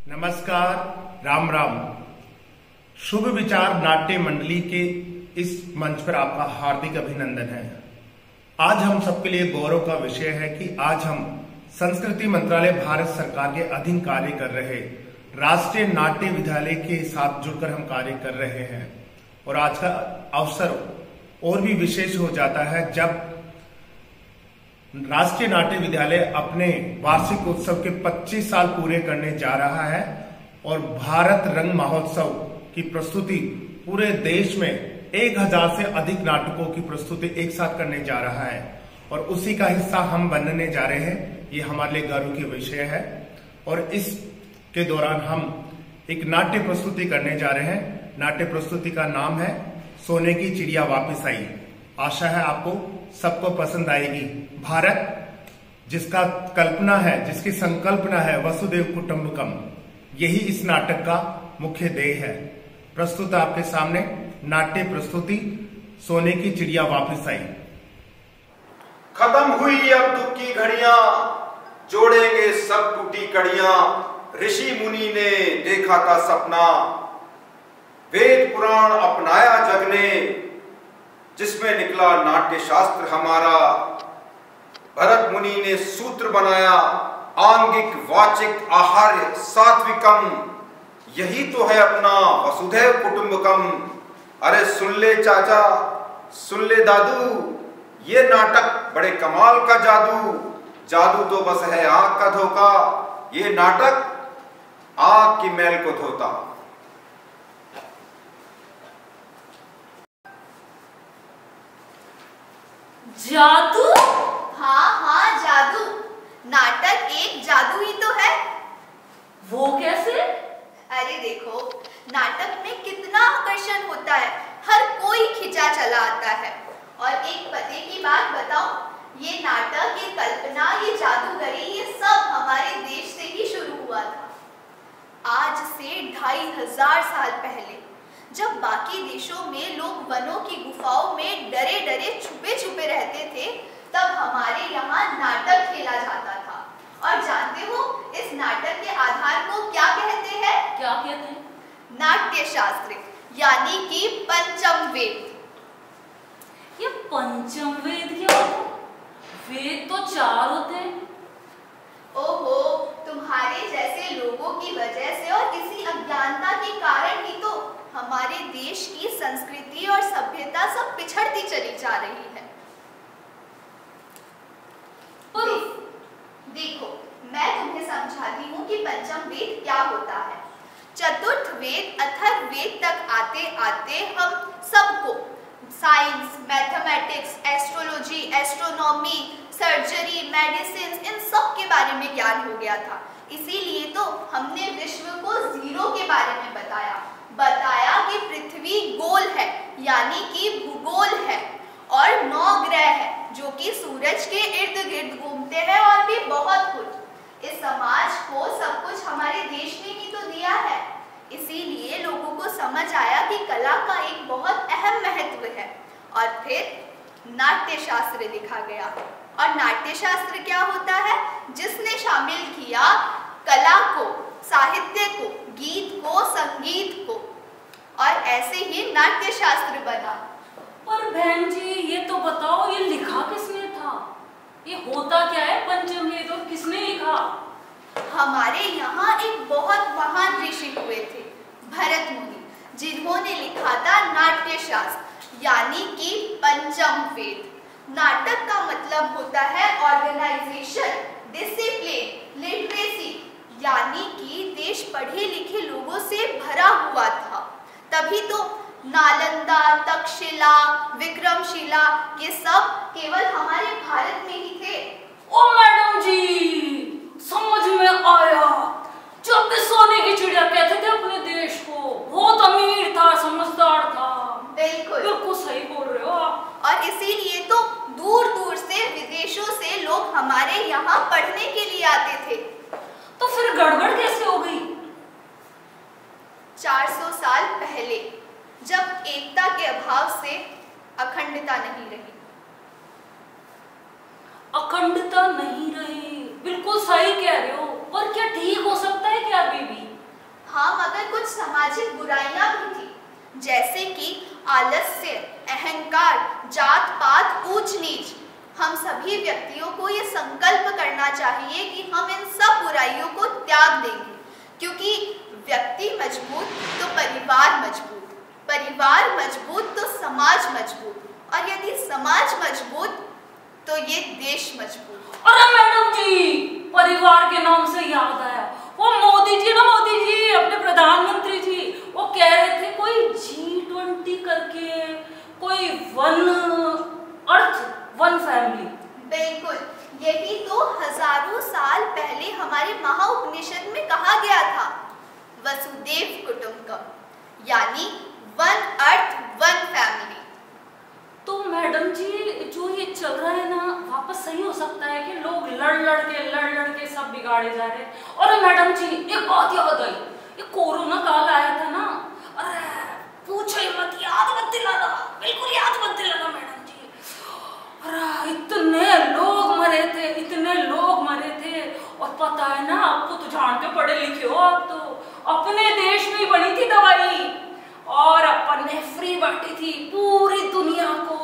नमस्कार, राम राम। शुभ विचार नाट्य मंडली के इस मंच पर आपका हार्दिक अभिनंदन है। आज हम सबके लिए गौरव का विषय है कि आज हम संस्कृति मंत्रालय भारत सरकार के अधीन कार्य कर रहे राष्ट्रीय नाट्य विद्यालय के साथ जुड़कर हम कार्य कर रहे हैं। और आज का अवसर और भी विशेष हो जाता है जब राष्ट्रीय नाट्य विद्यालय अपने वार्षिक उत्सव के 25 साल पूरे करने जा रहा है और भारत रंग महोत्सव की प्रस्तुति पूरे देश में 1000 से अधिक नाटकों की प्रस्तुति एक साथ करने जा रहा है और उसी का हिस्सा हम बनने जा रहे हैं। ये हमारे लिए गर्व की विषय है और इसके दौरान हम एक नाट्य प्रस्तुति करने जा रहे हैं। नाट्य प्रस्तुति का नाम है सोने की चिड़िया वापस आई। आशा है आपको सबको पसंद आएगी। भारत जिसका कल्पना है, जिसकी संकल्पना है वसुदेव कुटुंबकम, यही इस नाटक का मुख्य ध्येय है। प्रस्तुत आपके सामने नाट्य प्रस्तुति सोने की चिड़िया वापस आई। खत्म हुई अब दुख की घड़ियां, जोड़ेंगे सब टूटी कड़ियां। ऋषि मुनि ने देखा था सपना, वेद पुराण अपनाया जग ने, जिसमें निकला नाट्य शास्त्र हमारा। भरत मुनि ने सूत्र बनाया, आंगिक वाचिक आहार्य सात्विकम। यही तो है अपना वसुधैव कुटुंबकम। अरे सुन ले चाचा, सुन ले दादू, ये नाटक बड़े कमाल का जादू। जादू तो बस है आंख का धोखा, ये नाटक आंख की मैल को धोता। जादू? हाँ हाँ जादू। नाटक एक जादू ही तो है। वो कैसे? अरे देखो, नाटक में कितना आकर्षण होता है, हर कोई खिंचा चला आता है। और एक पते की बात बताऊं, ये नाटक, ये कल्पना, ये जादूगरी, ये सब हमारे देश से ही शुरू हुआ था। आज से 2500 साल पहले जब बाकी देशों में लोग वनों की गुफाओं में डरे डरे छुपे छुपे रहते थे, तब हमारे यहाँ नाटक खेला जाता था। और जानते हो इस नाटक के आधार को क्या कहते हैं? क्या कहते हैं? नाट्य शास्त्र, यानी कि पंचम वेद। ये पंचम वेद क्या होता है? वेद तो 4 होते हैं। ओहो, तुम्हारे जैसे लोगों की वजह से और किसी अज्ञानता के कारण ही तो हमारे देश की संस्कृति और सभ्यता सब पिछड़ती चली जा रही है। देखो, मैं तुम्हें समझाती हूँ कि पंचम वेद क्या होता है। चतुर्थ वेद अथर्व वेद तक आते आते हम सबको science, mathematics, astrology, astronomy, surgery, medicine, इन सब के बारे में ज्ञान हो गया था। इसीलिए तो हमने विश्व को जीरो के बारे में बताया कि पृथ्वी गोल है, यानी कि भूगोल है, और 9 ग्रह है जो कि सूरज के इर्द गिर्द घूमते हैं, और भी बहुत कुछ। इस समाज को सब कुछ हमारे देश ने ही तो दिया है। इसीलिए लोगों को समझ आया कि कला का एक बहुत अहम महत्व है, और फिर नाट्य शास्त्र लिखा गया। और नाट्य शास्त्र क्या होता है? जिसने शामिल किया कला को, साहित्य को, गीत को, संगीत को, और ऐसे ही नाट्य शास्त्र बना। और बहन जी ये तो बताओ, ये लिखा किसने था? ये होता क्या है पंचम वेद और किसने लिखा? हमारे यहाँ एक बहुत महान ऋषि हुए थे, भरत मुनि, जिन्होंने लिखा था नाट्य शास्त्र, यानी कि पंचम वेद। नाटक का मतलब होता है ऑर्गेनाइजेशन, डिसिप्लिन, लिटरेसी, यानी कि देश पढ़े लिखे लोगों से भरा हुआ था। तभी तो नालंदा, तक्षशिला, विक्रमशिला, ये सब केवल हमारे भारत में ही थे। ओ मैडम जी, समझ में आया। जब भी सोने की चिड़िया कहते थे अपने देश को, बहुत अमीर था, समझदार था। बिल्कुल सही बोल रहे हो आप। और इसीलिए तो दूर दूर से, विदेशों से लोग हमारे यहाँ पढ़ने के लिए आते थे। तो फिर गड़बड़ कैसे हो गई? 400 साल पहले, जब एकता के अभाव से अखंडता नहीं रही। अखंडता नहीं रही, बिल्कुल सही कह रहे हो। पर क्या ठीक हो सकता है क्या अभी भी? हाँ, मगर कुछ सामाजिक बुराइयां भी थी, जैसे कि आलस्य, अहंकार, जात पात, ऊंच नीच। हम सभी व्यक्तियों को ये संकल्प करना चाहिए कि हम इन सब बुराइयों को त्याग देंगे, क्योंकि व्यक्ति मजबूत तो परिवार मजबूत, परिवार मजबूत तो समाज मजबूत, और यदि समाज मजबूत तो ये देश मजबूत। अरे मैडम जी, परिवार के नाम से याद आया, वो मोदी जी ना, मोदी जी अपने प्रधानमंत्री जी, वो कह रहे थे कोई G20 करके, कोई वन अर्थ वन फैमिली। बिल्कुल, यही तो हजारों साल पहले हमारे महाउपनिषद में कहा गया था, वसुदेव कुटुंबकम, यानी वन अर्थ वन फैमिली। तो मैडम जी, जो ये चल रहा है ना, वापस सही हो सकता है कि लोग लड़ लड़ के सब बिगाड़े जा रहे हैं। और मैडम जी, एक बात याद आई, ये कोरोना काल आया था ना, अरे पूछो ही मत, याद मत दिलाना, बिल्कुल याद मत दिलाना मैडम जी। अरे इतने लोग मरे थे, इतने लोग मरे थे, और पता है ना, आपको तो जान के पढ़े लिखे हो आप तो, अपने देश में बनी थी दवाई और अपन ने फ्री बांटी थी पूरी दुनिया को,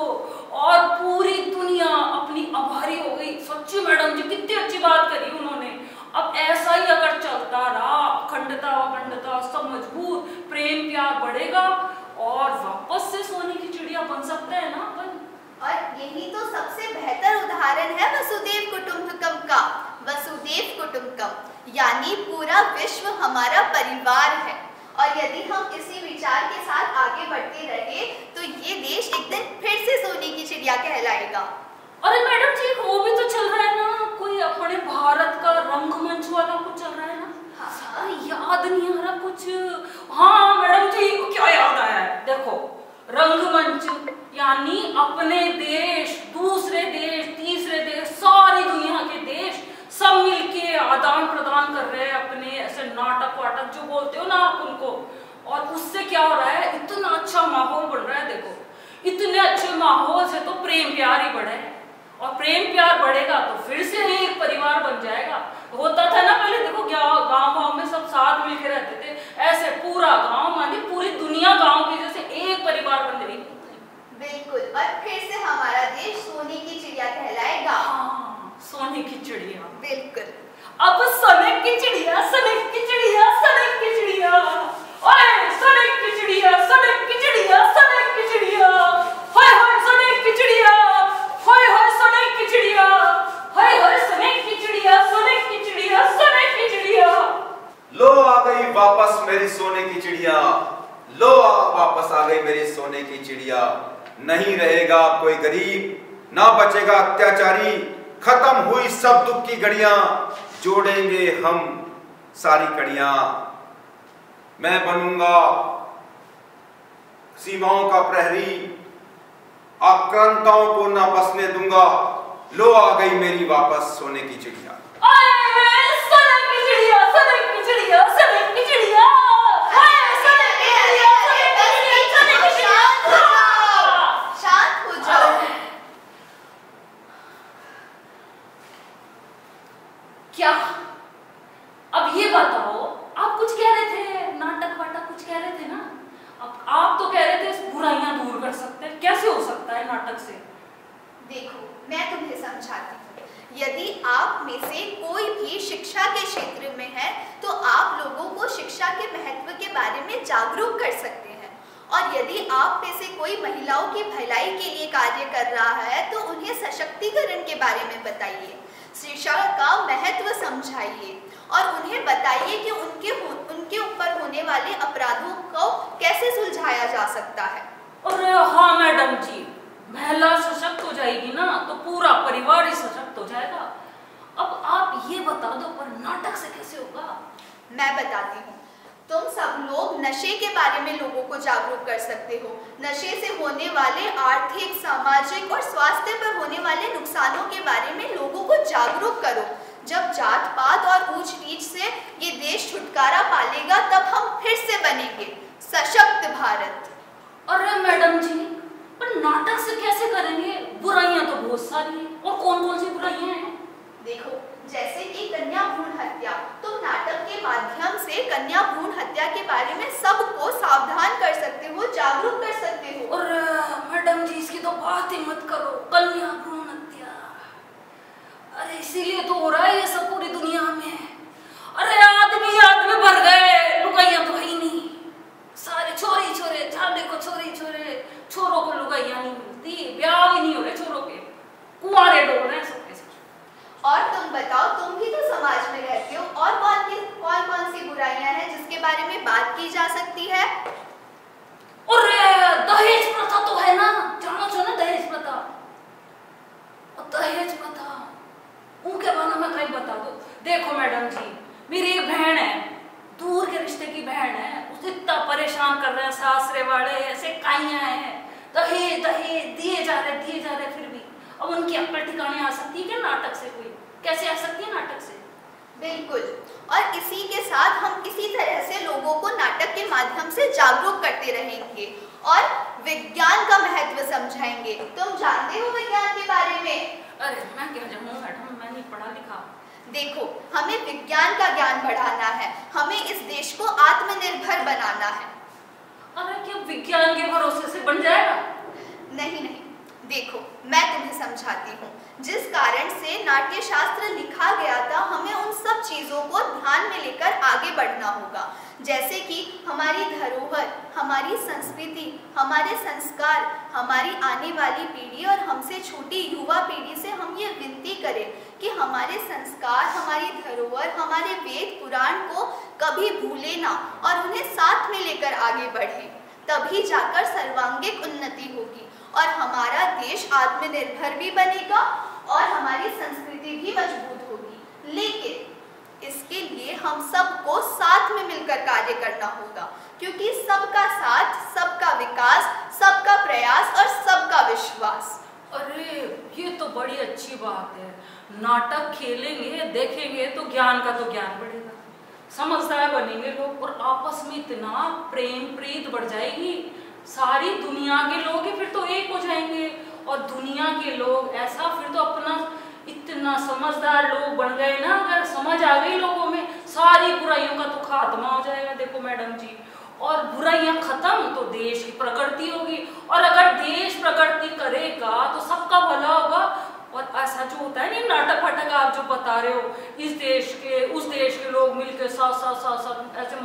और पूरी दुनिया अपनी आभारी हो गई। सच्ची मैडम जी, कितनी अच्छी बात करी उन्होंने। अब ऐसा ही अगर चलता रहा, अखंडता अखंडता सब मजबूत, प्रेम प्यार बढ़ेगा और वापस से सोने की चिड़िया बन सकते हैं ना अपन। और यही तो सबसे बेहतर उदाहरण है वसुदेव कुटुंबकम का। वसुदेव कुटुंबकम यानी पूरा विश्व हमारा परिवार है, और यदि हम इसी विचार के साथ आगे बढ़ते रहे तो ये देश एक दिन फिर से सोने की चिड़िया कहलाएगा। अरे मैडम जी, वो भी तो चल रहा है ना, कोई अपने भारत का रंगमंच वाला कुछ चल रहा है ना। हाँ, याद नहीं आ रहा कुछ। हाँ मैडम जी, क्या याद आया है, देखो, रंगमंच यानी अपने देश, दूसरे देश, तीसरे देश, सारी दुनिया के देश सब मिलके आदान प्रदान कर रहे हैं अपने ऐसे नाटक वाटक जो बोलते हो ना आप उनको, और उससे क्या हो रहा है, इतना अच्छा माहौल बन रहा है। देखो, इतने अच्छे माहौल से तो प्रेम प्यार ही बढ़े, और प्रेम प्यार बढ़ेगा तो फिर से एक परिवार बन जाएगा। होता था ना पहले, देखो गांव में सब साथ मिलके रहते थे, ऐसे पूरा गांव मानी पूरी दुनिया गांव की जैसे एक परिवार बन रही। बिल्कुल, और फिर से हमारा देश सोने की चिड़िया कहलाएगा। हाँ, सोने की चिड़िया, बिल्कुल। अब सोने की चिड़िया, सोने की चिड़िया, सोने की चिड़िया, ओए सोने की चिड़िया, सोने की चिड़िया, सोने की चिड़िया, हाय हाय सोने की चिड़िया, हाय हाय सोने की चिड़िया, हाय हाय सोने की चिड़िया, सोने की चिड़िया, सोने की चिड़िया। लो आ गई वापस मेरी सोने की चिड़िया, लो वापस आ गई मेरी सोने की चिड़िया। नहीं रहेगा कोई गरीब, ना बचेगा अत्याचारी, खत्म हुई सब दुख की घड़ियां, जोड़ेंगे हम सारी कड़ियां। मैं बनूंगा सीमाओं का प्रहरी, आक्रांताओं को ना बसने दूंगा। लो आ गई मेरी वापस सोने की चिड़िया। सोने की चिड़िया, सोने की चिड़िया, सोने की चिड़िया, शांत हो जाओ। क्या? अब ये बताओ, आप कुछ कह रहे थे, नाटक वाटक कुछ कह रहे थे ना? अब आप तो कह रहे थे बुराइयां दूर कर सकते हैं, कैसे हो सकता है नाटक से? देखो, मैं तुम्हें समझाती हूँ। यदि आप में से कोई भी शिक्षा के क्षेत्र में है तो आप लोगों को शिक्षा के महत्व के बारे में जागरूक कर सकते हैं, और यदि आप में से कोई महिलाओं की भलाई के लिए कार्य कर रहा है तो उन्हें सशक्तिकरण के बारे में बताइए, शिक्षा का महत्व समझाइए, और उन्हें बताइए कि उनके ऊपर होने वाले अपराधों को कैसे सुलझाया जा सकता है। अरे हाँ मैडम जी, महिला सशक्त हो जाएगी ना तो पूरा परिवार ही सशक्त हो जाएगा। अब आप ये बता दो, पर नाटक से कैसे होगा? मैं बताती हूँ। तुम सब लोग नशे के बारे में लोगों को जागरूक कर सकते हो। नशे से होने वाले आर्थिक, सामाजिक और स्वास्थ्य पर होने वाले नुकसानों के बारे में लोगों को जागरूक करो। जब जात पात और ऊंच नीच से ये देश छुटकारा पालेगा तब हम फिर से बनेंगे सशक्त भारत। अरे मैडम जी, पर नाटक से कैसे करेंगे? बुराइयां तो बहुत सारी हैं, और कौन कौन सी बुराइयां हैं? देखो, जैसे कि कन्या भ्रूण हत्या, तुम नाटक के माध्यम से कन्या भ्रूण हत्या के बारे में सबको सावधान कर सकते हो, जागरूक कर सकते हो। और मैडम जी, इसकी तो बात ही मत करो, कन्या भ्रूण हत्या। अरे इसीलिए तो हो रहा है ये सब पूरी दुनिया में। अरे आदमी भर गए, लुगाइयां तो है ही नहीं। सारे छोरी छोरे, जहाँ देखो छोरी छोरे, छोरों को लुगाइयां नहीं मिलती, ब्याह भी नहीं हो रहे छोरों के, कुंवारे डोल रहे हैं सबके। और तुम बताओ, तुम भी तो समाज में रहते हो, और कौन सी बुराइयां हैं जिसके बारे में बात की जा सकती है? और दहेज प्रथा तो है ना, जानो छो ना दहेज प्रथा। और दहेज प्रथा उनके बारे में कहीं बता दो। देखो मैडम जी, मेरी एक बहन है, दूर के रिश्ते की बहन है, उसे इतना परेशान कर रहे हैं सासरे वाले, ऐसे काइयां हैं, दहेज दहेज दिए जा रहे फिर भी। अब उनकी अक्ल ठिकाने आ सकती है क्या नाटक से? कोई कैसे आ सकती है नाटक से? बिल्कुल, और इसी के साथ हम इसी तरह से लोगों को नाटक के माध्यम से जागरूक करते रहेंगे और विज्ञान का महत्व समझाएंगे। तुम जानते हो विज्ञान के बारे में? अरे मैं क्या जानूं मैडम, मैं नहीं पढ़ा लिखा। देखो, हमें विज्ञान का ज्ञान बढ़ाना है, हमें इस देश को आत्मनिर्भर बनाना है। अरे क्या विज्ञान के भरोसे से बन जाएगा? नहीं, देखो मैं तुम्हें समझाती हूँ। जिस कारण से नाट्य शास्त्र लिखा गया था, हमें उन सब चीजों को ध्यान में लेकर आगे बढ़ना होगा, जैसे कि हमारी धरोहर, हमारी संस्कृति, हमारे संस्कार, हमारी आने वाली पीढ़ी और हमसे छोटी युवा पीढ़ी से हम ये विनती करें कि हमारे संस्कार, हमारी धरोहर, हमारे वेद पुराण को कभी भूले ना और उन्हें साथ में लेकर आगे बढ़े। तभी जाकर सर्वांगीण उन्नति होगी और हमारा देश आत्मनिर्भर भी बनेगा और हमारी संस्कृति भी मजबूत होगी। लेकिन इसके लिए हम सबको साथ में मिलकर कार्य करना होगा, क्योंकि सबका साथ, सबका विकास, सबका प्रयास और सबका विश्वास। अरे ये तो बड़ी अच्छी बात है। नाटक खेलेंगे, देखेंगे तो ज्ञान का तो ज्ञान बढ़ेगा, समझदार बनेंगे लोग और आपस में इतना प्रेम प्रीत बढ़ जाएगी। सारी दुनिया के लोग ही फिर तो एक हो जाएंगे और दुनिया के लोग ऐसा फिर तो अपना इतना समझदार लोग बन गए ना, अगर समझ आ गई लोगों में, सारी बुराइयों का तो खात्मा हो जाएगा। देखो मैडम जी, और बुराइयां खत्म तो देश की प्रगति होगी, और अगर देश प्रगति करेगा तो सबका भला होगा। और ऐसा जो होता है ना नाटक फाटक आप जो बता रहे हो, इस देश के उस देश के लोग मिलकर साथ ऐसे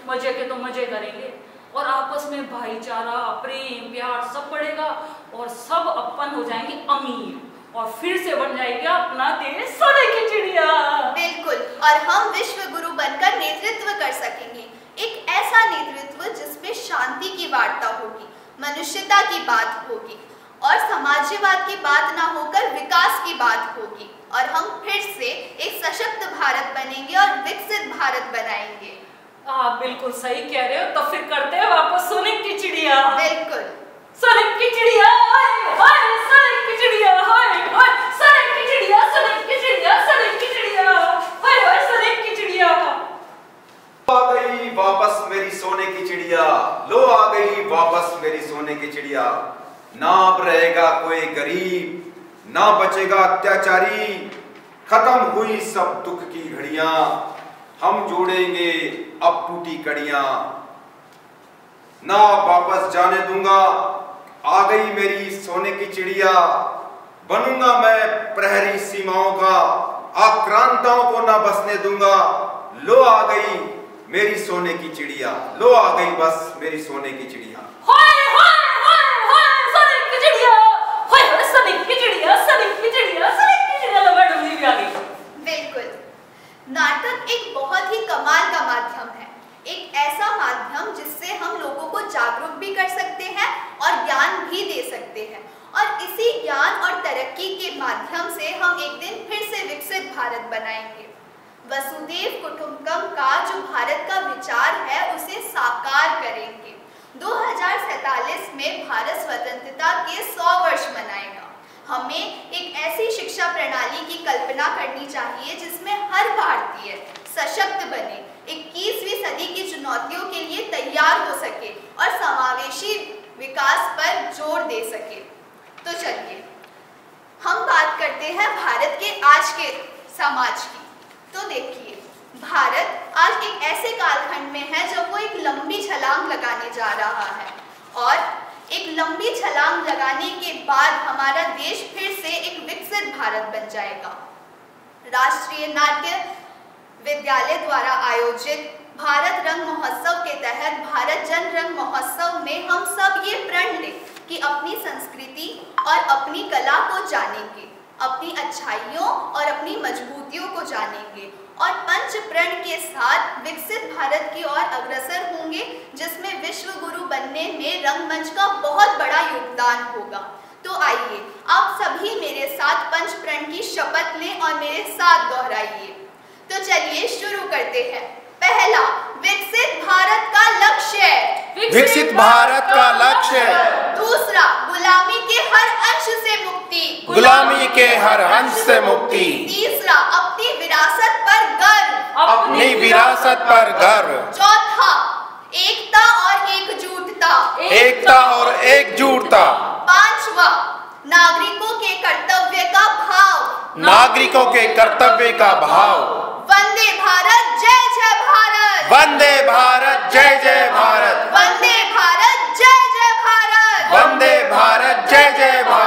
मजे के तो मजे करेंगे और आपस में भाईचारा, प्रेम, प्यार सब बढ़ेगा और सब अपन हो जाएंगे अमीर और फिर से बन जाएगा अपना देश सोने की चिड़िया। बिल्कुल, और हम विश्व गुरु बनकर नेतृत्व कर सकेंगे, एक ऐसा नेतृत्व जिसमें शांति की वार्ता होगी, मनुष्यता की बात होगी और समाजवाद की बात ना होकर विकास की बात होगी, और हम फिर से एक सशक्त भारत बनेंगे और विकसित भारत बनाएंगे। आप बिल्कुल सही कह रहे हो। तो फिर करते हैं वापस सोने की चिड़िया। बिल्कुल, सोने की चिड़िया, सोने की चिड़िया, सोने की चिड़िया, सोने की चिड़िया, सोने की चिड़िया, सोने की चिड़िया। आ गई वापस मेरी सोने की चिड़िया, लो आ गई वापस मेरी सोने की चिड़िया। ना अब रहेगा कोई गरीब, ना बचेगा अत्याचारी, खत्म हुई सब दुख की घड़ियां, हम जोड़ेंगे अब टूटी कड़ियां। ना वापस जाने दूंगा, आ गई मेरी सोने की चिड़िया, बनूंगा मैं प्रहरी सीमाओं का, आक्रांताओं को ना बसने दूंगा। लो आ गई मेरी सोने की चिड़िया, लो आ गई बस मेरी सोने की चिड़िया। सोने की चिड़िया, सोने की चिड़िया, सोने की चिड़िया, सोने की चिड़िया। मैडम जी भी आ गई। बिल्कुल, नाटक एक बहुत ही कमाल का माध्यम है, एक ऐसा माध्यम जिससे हम लोगों को जागरूक भी कर सकते हैं और ज्ञान भी दे सकते हैं, और इसी ज्ञान और तरक्की के माध्यम से हम एक दिन फिर से विकसित भारत बनाएंगे। वसुधैव कुटुंबकम का जो भारत का विचार है उसे साकार करेंगे। 2047 में भारत स्वतंत्रता के 100 वर्ष मनाएगा। हमें एक ऐसी शिक्षा प्रणाली की कल्पना करनी चाहिए जिसमें हर भारतीय सशक्त बने, 21वीं सदी की चुनौतियों के लिए तैयार हो सके और समावेशी विकास पर जोर दे सके। तो चलिए हम बात करते हैं भारत के आज के समाज की। तो देखिए, भारत आज एक ऐसे कालखंड में है जब वो एक लंबी छलांग लगाने जा रहा है, और एक लंबी छलांग लगाने के बाद हमारा देश फिर से एक विकसित भारत बन जाएगा। राष्ट्रीय नाट्य विद्यालय द्वारा आयोजित भारत रंग महोत्सव के तहत भारत जन रंग महोत्सव में हम सब ये प्रण लें कि अपनी संस्कृति और अपनी कला को जानेंगे, अपनी अच्छाइयों और अपनी मजबूतियों को जानेंगे, और पंच प्रण के साथ विकसित भारत की ओर अग्रसर होंगे, जिसमें विश्व गुरु बनने में रंगमंच का बहुत बड़ा योगदान होगा। तो आइए आप सभी मेरे साथ पंच प्रण की शपथ लें और मेरे साथ दोहराइए। तो चलिए शुरू करते हैं। पहला, विकसित भारत का लक्ष्य। विकसित भारत का लक्ष्य। दूसरा, गुलामी के हर अंश से मुक्ति। गुलामी के हर अंश से मुक्ति। तीसरा, अपनी विरासत पर गर्व। अपनी विरासत पर गर्व। चौथा, एकता और एकजुटता। एकता और एकजुटता। पांचवा, नागरिकों के कर्तव्य का भाव। नागरिकों के कर्तव्य का भाव। वंदे भारत जय जय भारत। वंदे भारत जय जय भारत। वंदे भारत जय जय भारत। वंदे भारत जय जय भारत।